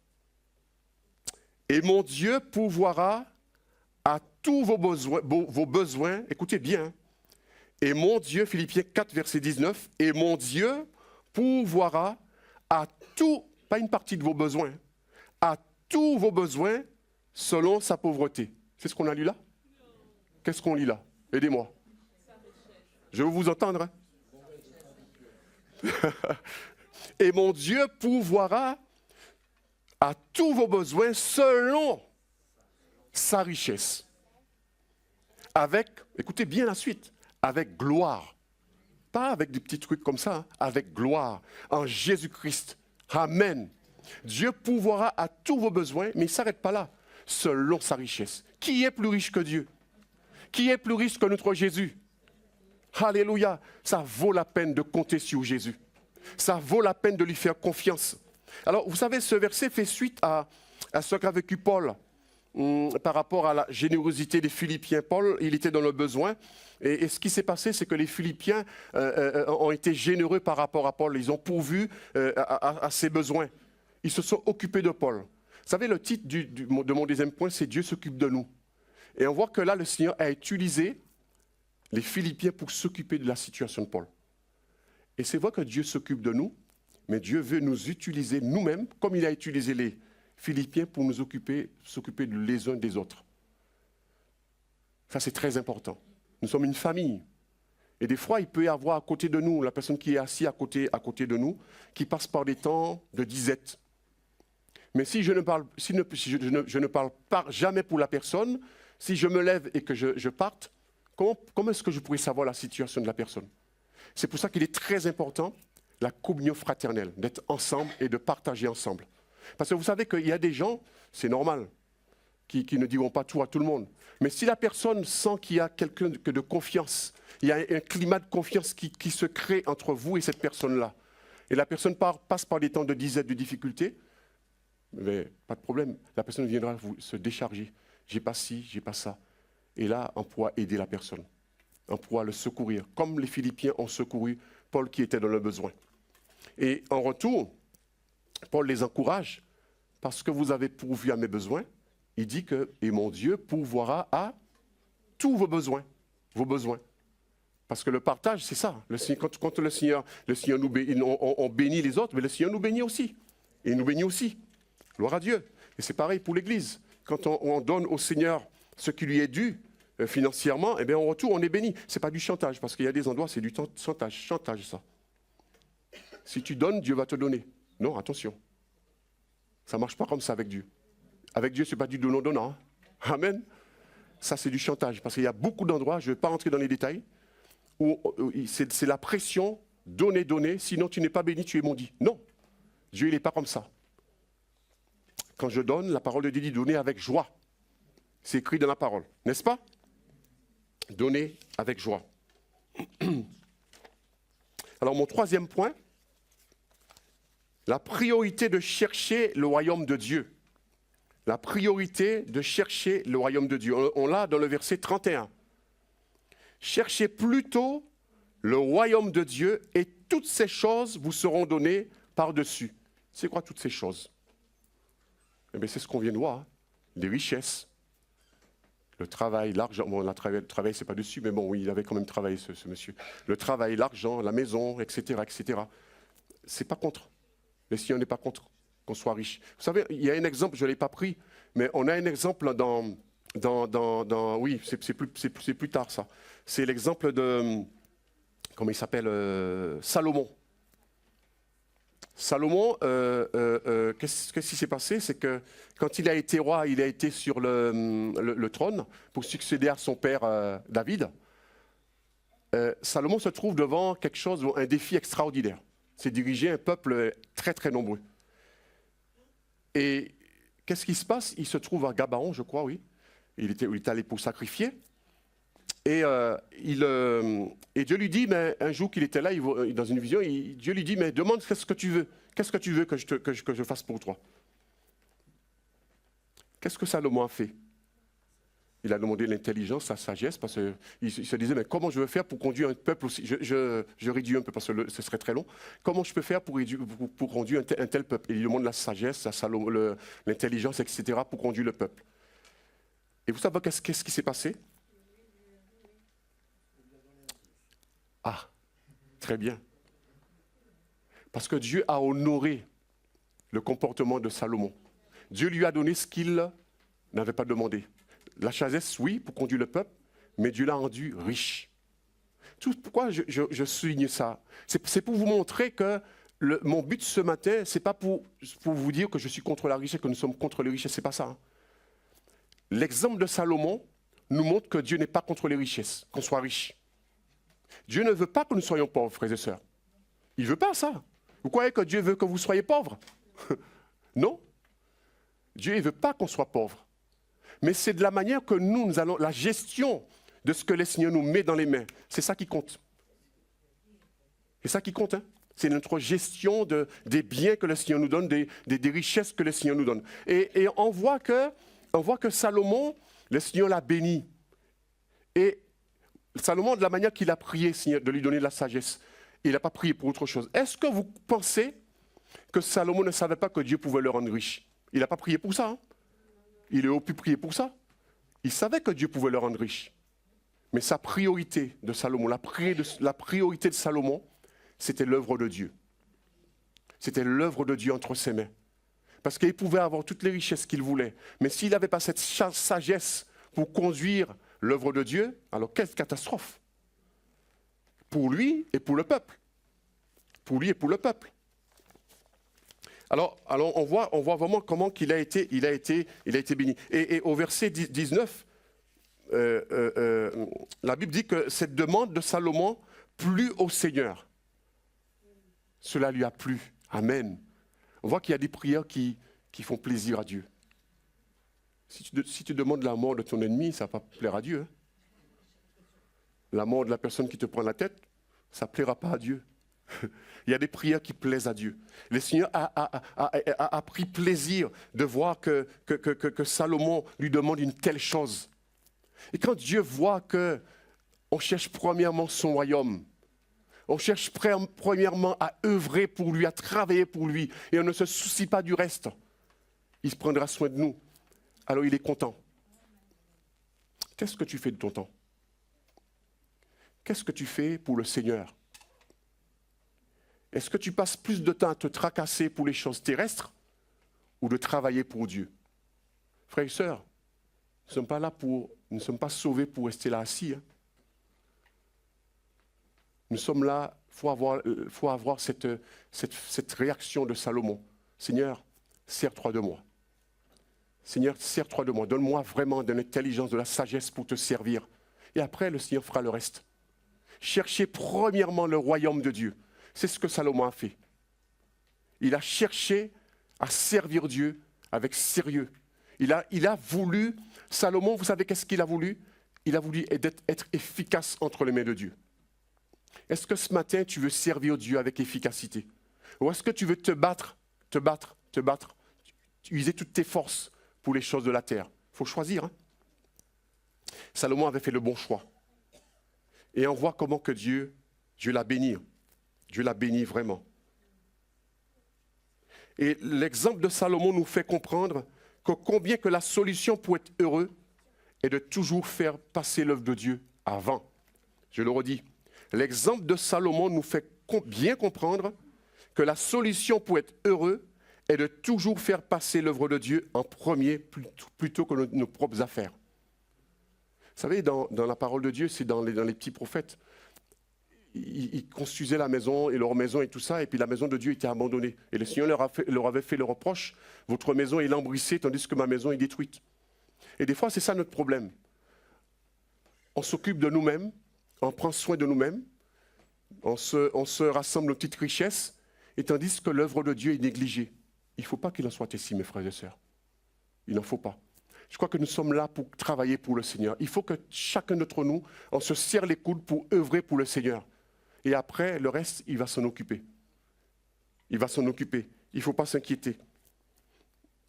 Et mon Dieu pourvoira à tous vos besoins, écoutez bien, hein. Et mon Dieu, Philippiens 4, verset 19, et mon Dieu pourvoira à tout, pas une partie de vos besoins, à tous vos besoins selon sa pauvreté. C'est ce qu'on a lu là? Qu'est-ce qu'on lit là? Aidez-moi. Je veux vous entendre. Hein? Et mon Dieu pourvoira à tous vos besoins selon sa richesse. Avec, écoutez bien la suite, avec gloire. Pas avec des petits trucs comme ça, hein, avec gloire, en Jésus-Christ. Amen. Dieu pourvoira à tous vos besoins, mais il ne s'arrête pas là, selon sa richesse. Qui est plus riche que Dieu? Qui est plus riche que notre Jésus? Alléluia. Ça vaut la peine de compter sur Jésus. Ça vaut la peine de lui faire confiance. Alors, vous savez, ce verset fait suite à ce qu'a vécu Paul par rapport à la générosité des Philippiens. Paul, il était dans le besoin. Et ce qui s'est passé, c'est que les Philippiens ont été généreux par rapport à Paul. Ils ont pourvu à ses besoins. Ils se sont occupés de Paul. Vous savez, le titre de mon deuxième point, c'est « Dieu s'occupe de nous ». Et on voit que là, le Seigneur a utilisé les Philippiens pour s'occuper de la situation de Paul. Et c'est vrai que Dieu s'occupe de nous, mais Dieu veut nous utiliser nous-mêmes, comme il a utilisé les Philippiens pour nous s'occuper les uns des autres. Ça, c'est très important. Nous sommes une famille. Et des fois, il peut y avoir à côté de nous, la personne qui est assise à côté de nous, qui passe par des temps de disette. Mais si je ne parle pas jamais pour la personne, si je me lève et que je parte, comment est-ce que je pourrais savoir la situation de la personne? C'est pour ça qu'il est très important, la communion fraternelle, d'être ensemble et de partager ensemble. Parce que vous savez qu'il y a des gens, c'est normal, qui ne diront pas tout à tout le monde. Mais si la personne sent qu'il y a quelqu'un de confiance, il y a un climat de confiance qui se crée entre vous et cette personne-là, et la personne passe par des temps de disette, de difficulté, mais pas de problème, la personne viendra se décharger. J'ai pas ci, j'ai pas ça. Et là, on pourra aider la personne. On pourra le secourir, comme les Philippiens ont secouru Paul qui était dans le besoin. Et en retour, Paul les encourage, parce que vous avez pourvu à mes besoins, il dit que, et mon Dieu pourvoira à tous vos besoins. Parce que le partage, c'est ça. Quand le Seigneur nous bénit, on bénit les autres, mais le Seigneur nous bénit aussi. Et il nous bénit aussi. Gloire à Dieu. Et c'est pareil pour l'Église. Quand on donne au Seigneur ce qui lui est dû financièrement, eh bien en retour, on est béni. Ce n'est pas du chantage, parce qu'il y a des endroits, c'est du chantage, ça. Si tu donnes, Dieu va te donner. Non, attention. Ça ne marche pas comme ça avec Dieu. Avec Dieu, ce n'est pas du donnant-donnant. Hein. Amen. Ça, c'est du chantage. Parce qu'il y a beaucoup d'endroits, je ne vais pas rentrer dans les détails, où c'est la pression, donner, sinon tu n'es pas béni, tu es maudit. Non. Dieu, il n'est pas comme ça. Quand je donne, la parole de Dieu dit donner avec joie. C'est écrit dans la parole, n'est-ce pas? Donner avec joie. Alors, mon troisième point, la priorité de chercher le royaume de Dieu. La priorité de chercher le royaume de Dieu. On l'a dans le verset 31. Cherchez plutôt le royaume de Dieu et toutes ces choses vous seront données par-dessus. C'est quoi toutes ces choses? Eh bien, c'est ce qu'on vient de voir. Hein. Les richesses, le travail, l'argent. Bon, le travail, c'est pas dessus, mais bon, oui, il avait quand même travaillé, ce monsieur. Le travail, l'argent, la maison, etc., etc. C'est pas contre. Le Seigneur n'est pas contre qu'on soit riche. Vous savez, il y a un exemple, je ne l'ai pas pris, mais on a un exemple oui, c'est plus tard ça. C'est l'exemple de, comment il s'appelle, Salomon. Salomon, qu'est-ce qui s'est passé? C'est que quand il a été roi, il a été sur le trône pour succéder à son père David. Salomon se trouve devant quelque chose, un défi extraordinaire. C'est diriger un peuple très très nombreux. Et qu'est-ce qui se passe? Il se trouve à Gabaon, je crois, oui. Il est allé pour sacrifier. Et Dieu lui dit, mais un jour qu'il était là, dans une vision, Dieu lui dit, mais demande qu'est-ce que tu veux. Qu'est-ce que tu veux que je fasse pour toi? Qu'est-ce que Salomon a fait? Il a demandé l'intelligence, la sagesse, parce qu'il se disait, mais comment je veux faire pour conduire un peuple aussi? Je réduis un peu parce que ce serait très long. Comment je peux faire pour conduire un tel peuple? Et il demande la sagesse, l'intelligence, etc. pour conduire le peuple. Et vous savez qu'est-ce qui s'est passé? Ah, très bien. Parce que Dieu a honoré le comportement de Salomon. Dieu lui a donné ce qu'il n'avait pas demandé. La sagesse, oui, pour conduire le peuple, mais Dieu l'a rendu riche. Pourquoi je souligne ça? C'est pour vous montrer que mon but ce matin, ce n'est pas pour vous dire que je suis contre la richesse, que nous sommes contre les richesses, ce n'est pas ça. Hein. L'exemple de Salomon nous montre que Dieu n'est pas contre les richesses, qu'on soit riche. Dieu ne veut pas que nous soyons pauvres, frères et sœurs. Il ne veut pas ça. Vous croyez que Dieu veut que vous soyez pauvres? Non. Dieu ne veut pas qu'on soit pauvre. Mais c'est de la manière que nous allons, la gestion de ce que le Seigneur nous met dans les mains, c'est ça qui compte. C'est ça qui compte. Hein? C'est notre gestion des biens que le Seigneur nous donne, des richesses que le Seigneur nous donne. Et on voit que Salomon, le Seigneur l'a béni. Et Salomon, de la manière qu'il a prié, Seigneur, de lui donner de la sagesse, il n'a pas prié pour autre chose. Est-ce que vous pensez que Salomon ne savait pas que Dieu pouvait le rendre riche? Il n'a pas prié pour ça. Hein? Il aurait pu prier pour ça. Il savait que Dieu pouvait le rendre riche. Mais sa priorité de Salomon, la priorité de Salomon, c'était l'œuvre de Dieu. C'était l'œuvre de Dieu entre ses mains. Parce qu'il pouvait avoir toutes les richesses qu'il voulait. Mais s'il n'avait pas cette sagesse pour conduire l'œuvre de Dieu, alors quelle catastrophe! Pour lui et pour le peuple. Pour lui et pour le peuple. Alors on voit vraiment comment il a été béni. Et au verset 19, la Bible dit que cette demande de Salomon plut au Seigneur. Cela lui a plu. Amen. On voit qu'il y a des prières qui font plaisir à Dieu. Si tu demandes la mort de ton ennemi, ça ne va pas plaire à Dieu. Hein? La mort de la personne qui te prend la tête, ça ne plaira pas à Dieu. Il y a des prières qui plaisent à Dieu. Le Seigneur a pris plaisir de voir que Salomon lui demande une telle chose. Et quand Dieu voit qu'on cherche premièrement son royaume, on cherche premièrement à œuvrer pour lui, à travailler pour lui, et on ne se soucie pas du reste, il prendra soin de nous. Alors il est content. Qu'est-ce que tu fais de ton temps? Qu'est-ce que tu fais pour le Seigneur? Est-ce que tu passes plus de temps à te tracasser pour les choses terrestres ou de travailler pour Dieu? Frères et sœurs, nous ne sommes pas sauvés pour rester là assis. Hein. Nous sommes là, il faut avoir cette réaction de Salomon. Seigneur, sers-toi de moi. Seigneur, sers-toi de moi. Donne-moi vraiment de l'intelligence, de la sagesse pour te servir. Et après, le Seigneur fera le reste. Cherchez premièrement le royaume de Dieu. C'est ce que Salomon a fait. Il a cherché à servir Dieu avec sérieux. Il a voulu, Salomon, vous savez qu'est-ce qu'il a voulu? Il a voulu être efficace entre les mains de Dieu. Est-ce que ce matin, tu veux servir Dieu avec efficacité? Ou est-ce que tu veux te battre, user toutes tes forces pour les choses de la terre? Il faut choisir. Hein? Salomon avait fait le bon choix. Et on voit comment que Dieu l'a béni. Dieu l'a béni vraiment. Et l'exemple de Salomon nous fait comprendre que combien que la solution pour être heureux est de toujours faire passer l'œuvre de Dieu avant. Je le redis. L'exemple de Salomon nous fait bien comprendre que la solution pour être heureux est de toujours faire passer l'œuvre de Dieu en premier plutôt que nos propres affaires. Vous savez, dans la parole de Dieu, c'est dans les petits prophètes. Ils construisaient la maison et leur maison et tout ça, et puis la maison de Dieu était abandonnée. Et le Seigneur leur avait fait le reproche, votre maison est lambrissée tandis que ma maison est détruite. Et des fois, c'est ça notre problème. On s'occupe de nous-mêmes, on prend soin de nous-mêmes, on se rassemble aux petites richesses, et tandis que l'œuvre de Dieu est négligée. Il ne faut pas qu'il en soit ainsi, mes frères et sœurs. Il n'en faut pas. Je crois que nous sommes là pour travailler pour le Seigneur. Il faut que chacun d'entre nous, on se serre les coudes pour œuvrer pour le Seigneur. Et après, le reste, il va s'en occuper. Il va s'en occuper. Il ne faut pas s'inquiéter.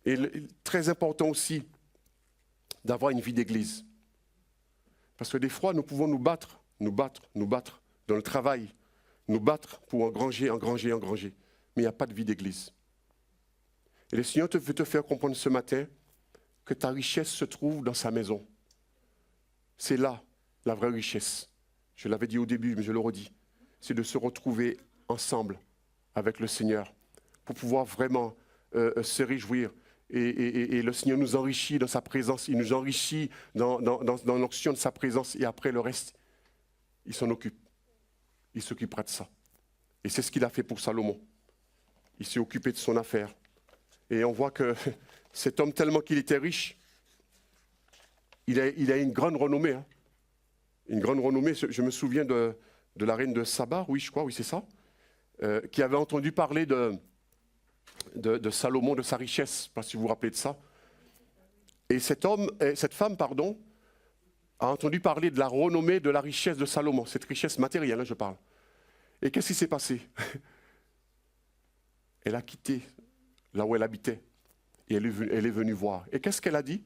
Et très important aussi d'avoir une vie d'église. Parce que des fois, nous pouvons nous battre dans le travail, nous battre pour engranger. Mais il n'y a pas de vie d'église. Et le Seigneur veut te faire comprendre ce matin que ta richesse se trouve dans sa maison. C'est là la vraie richesse. Je l'avais dit au début, mais je le redis. C'est de se retrouver ensemble avec le Seigneur pour pouvoir vraiment se réjouir. Et le Seigneur nous enrichit dans sa présence, il nous enrichit dans l'onction de sa présence. Et après le reste, il s'en occupe. Il s'occupera de ça. Et c'est ce qu'il a fait pour Salomon. Il s'est occupé de son affaire. Et on voit que cet homme, tellement qu'il était riche, il a une grande renommée. Hein. Une grande renommée. Je me souviens de la reine de Saba, oui, je crois, oui, c'est ça, qui avait entendu parler de Salomon, de sa richesse. Je ne sais pas si vous vous rappelez de ça. Et cette femme, a entendu parler de la renommée, de la richesse de Salomon, cette richesse matérielle, hein, je parle. Et qu'est-ce qui s'est passé? Elle a quitté là où elle habitait. Et elle est venue voir. Et qu'est-ce qu'elle a dit?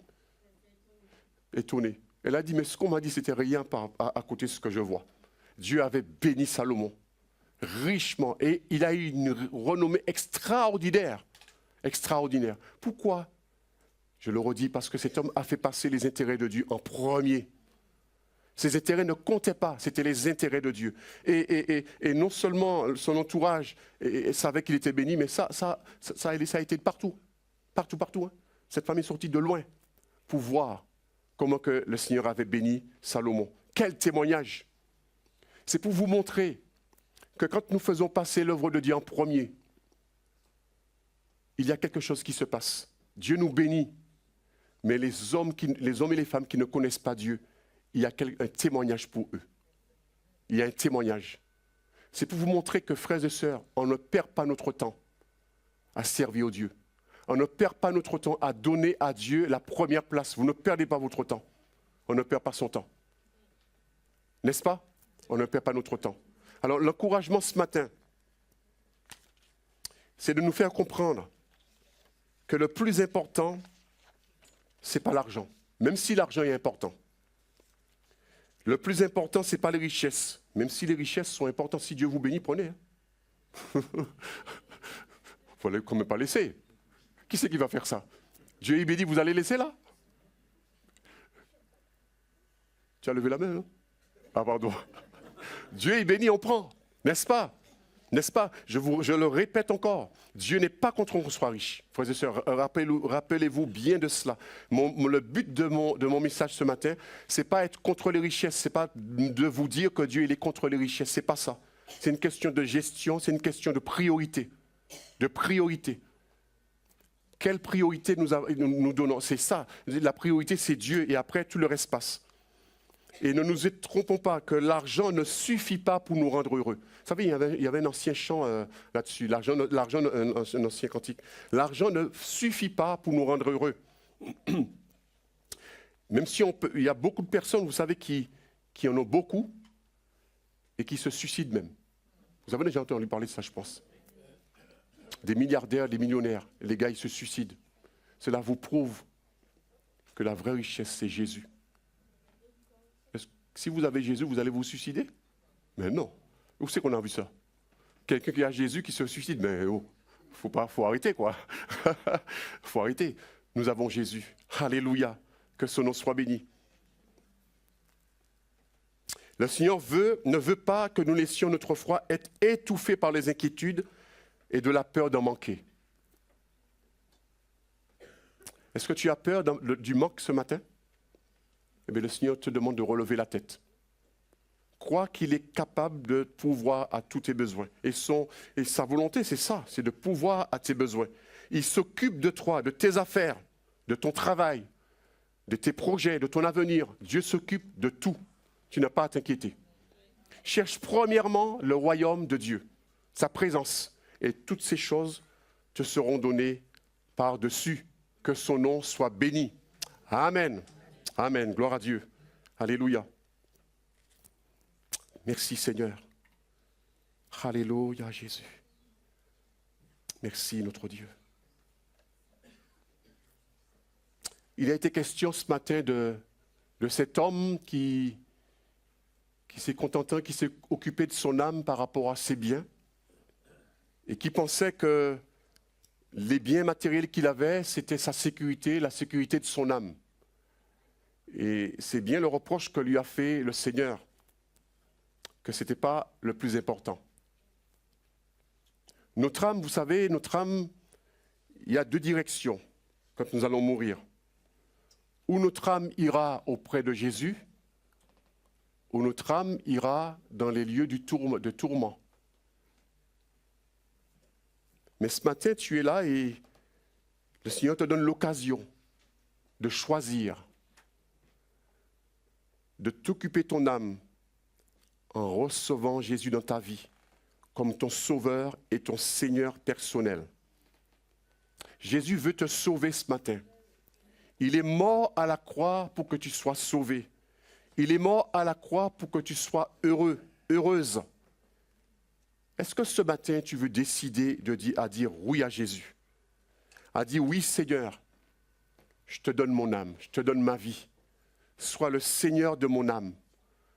Étonnée. Elle a dit, mais ce qu'on m'a dit, c'était rien à côté de ce que je vois. Dieu avait béni Salomon richement. Et il a eu une renommée extraordinaire. Extraordinaire. Pourquoi? Je le redis, parce que cet homme a fait passer les intérêts de Dieu en premier. Ses intérêts ne comptaient pas, c'était les intérêts de Dieu. Et non seulement son entourage savait qu'il était béni, mais ça a été de partout. Partout. Hein. Cette femme est sortie de loin pour voir comment que le Seigneur avait béni Salomon. Quel témoignage! C'est pour vous montrer que quand nous faisons passer l'œuvre de Dieu en premier, il y a quelque chose qui se passe. Dieu nous bénit, mais les hommes et les femmes qui ne connaissent pas Dieu, il y a un témoignage pour eux. Il y a un témoignage. C'est pour vous montrer que, frères et sœurs, on ne perd pas notre temps à servir Dieu. On ne perd pas notre temps à donner à Dieu la première place. Vous ne perdez pas votre temps. On ne perd pas son temps. N'est-ce pas? On ne perd pas notre temps. Alors, l'encouragement ce matin, c'est de nous faire comprendre que le plus important, ce n'est pas l'argent, même si l'argent est important. Le plus important, ce n'est pas les richesses, même si les richesses sont importantes. Si Dieu vous bénit, prenez. Il ne faut quand même pas laisser. Qui c'est qui va faire ça? Dieu est béni, vous allez laisser là? Tu as levé la main, non? Ah pardon. Dieu est béni, on prend, n'est-ce pas? N'est-ce pas? Je le répète encore, Dieu n'est pas contre qu'on soit riche. Frères et sœurs, rappelez-vous bien de cela. Le but de mon message ce matin, ce n'est pas être contre les richesses, ce n'est pas de vous dire que Dieu il est contre les richesses, ce n'est pas ça. C'est une question de gestion, c'est une question de priorité. De priorité. Quelle priorité nous donnons? C'est ça. La priorité, c'est Dieu et après, tout le reste passe. Et ne nous trompons pas que l'argent ne suffit pas pour nous rendre heureux. Vous savez, il y avait un ancien chant là-dessus, un ancien cantique. L'argent ne suffit pas pour nous rendre heureux. Même si il y a beaucoup de personnes, vous savez, qui en ont beaucoup et qui se suicident même. Vous avez déjà entendu parler de ça, je pense. Des milliardaires, des millionnaires, les gars, ils se suicident. Cela vous prouve que la vraie richesse, c'est Jésus. Si vous avez Jésus, vous allez vous suicider? Mais non. Où c'est qu'on a vu ça? Quelqu'un qui a Jésus qui se suicide? Mais oh, faut arrêter quoi. Faut arrêter. Nous avons Jésus. Alléluia. Que son nom soit béni. Le Seigneur ne veut pas que nous laissions notre foi être étouffé par les inquiétudes et de la peur d'en manquer. Est-ce que tu as peur du manque ce matin? Eh bien, le Seigneur te demande de relever la tête. Crois qu'il est capable de pourvoir à tous tes besoins. Et sa volonté, c'est ça, c'est de pourvoir à tes besoins. Il s'occupe de toi, de tes affaires, de ton travail, de tes projets, de ton avenir. Dieu s'occupe de tout. Tu n'as pas à t'inquiéter. Cherche premièrement le royaume de Dieu, sa présence. Et toutes ces choses te seront données par-dessus. Que son nom soit béni. Amen. Amen. Gloire à Dieu. Alléluia. Merci Seigneur. Alléluia Jésus. Merci notre Dieu. Il a été question ce matin de cet homme qui s'est contenté, qui s'est occupé de son âme par rapport à ses biens et qui pensait que les biens matériels qu'il avait, c'était sa sécurité, la sécurité de son âme. Et c'est bien le reproche que lui a fait le Seigneur, que ce n'était pas le plus important. Notre âme, vous savez, notre âme, il y a deux directions quand nous allons mourir. Ou notre âme ira auprès de Jésus, ou notre âme ira dans les lieux de tourment. Mais ce matin, tu es là et le Seigneur te donne l'occasion de choisir, de t'occuper ton âme en recevant Jésus dans ta vie comme ton sauveur et ton Seigneur personnel. Jésus veut te sauver ce matin. Il est mort à la croix pour que tu sois sauvé. Il est mort à la croix pour que tu sois heureux, heureuse. Est-ce que ce matin, tu veux décider à dire oui à Jésus? À dire oui Seigneur, je te donne mon âme, je te donne ma vie. Sois le Seigneur de mon âme.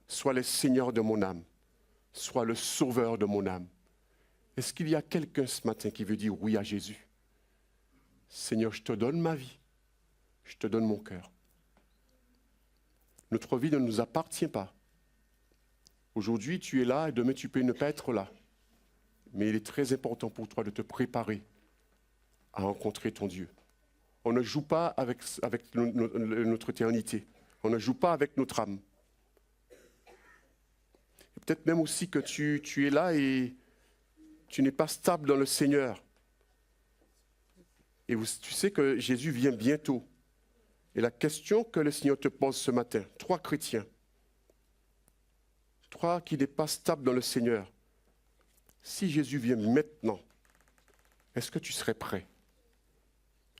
Sois le Seigneur de mon âme. Sois le sauveur de mon âme. Est-ce qu'il y a quelqu'un ce matin qui veut dire oui à Jésus? Seigneur, je te donne ma vie. Je te donne mon cœur. Notre vie ne nous appartient pas. Aujourd'hui, tu es là et demain, tu peux ne pas être là. Mais il est très important pour toi de te préparer à rencontrer ton Dieu. On ne joue pas avec notre éternité. On ne joue pas avec notre âme. Peut-être même aussi que tu es là et tu n'es pas stable dans le Seigneur. Et tu sais que Jésus vient bientôt. Et la question que le Seigneur te pose ce matin, toi chrétiens, toi qui n'es pas stable dans le Seigneur, si Jésus vient maintenant, est-ce que tu serais prêt?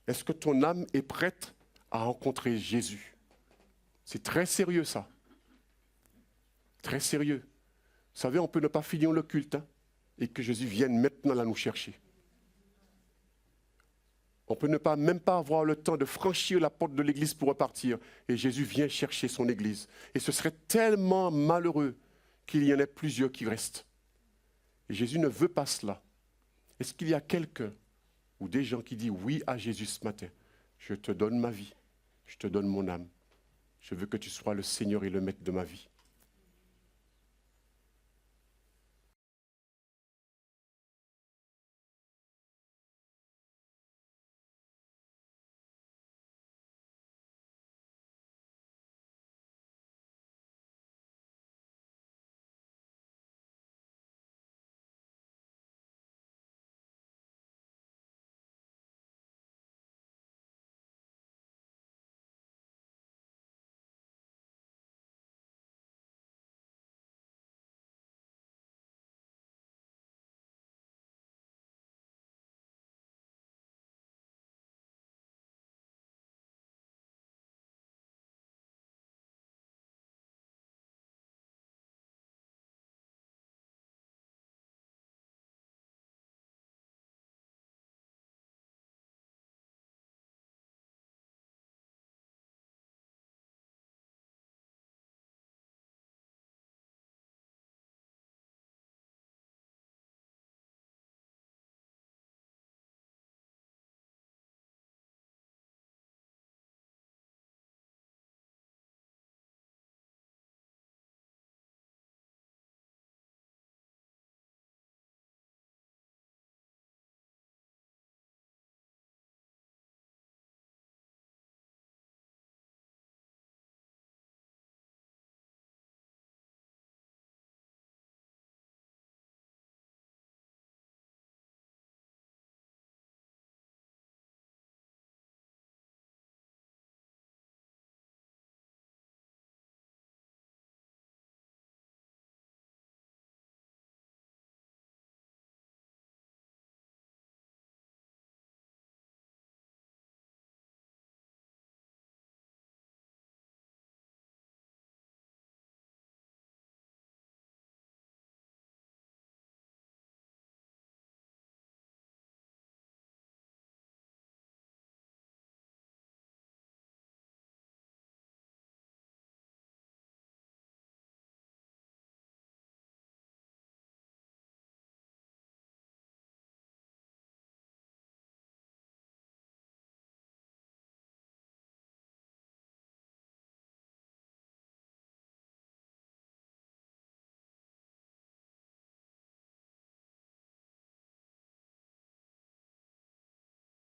Est-ce que ton âme est prête à rencontrer Jésus? C'est très sérieux ça. Très sérieux. Vous savez, on peut ne pas finir le culte et que Jésus vienne maintenant là nous chercher. On peut ne pas même pas avoir le temps de franchir la porte de l'église pour repartir. Et Jésus vient chercher son église. Et ce serait tellement malheureux qu'il y en ait plusieurs qui restent. Et Jésus ne veut pas cela. Est-ce qu'il y a quelqu'un ou des gens qui disent oui à Jésus ce matin? Je te donne ma vie. Je te donne mon âme. Je veux que tu sois le Seigneur et le Maître de ma vie.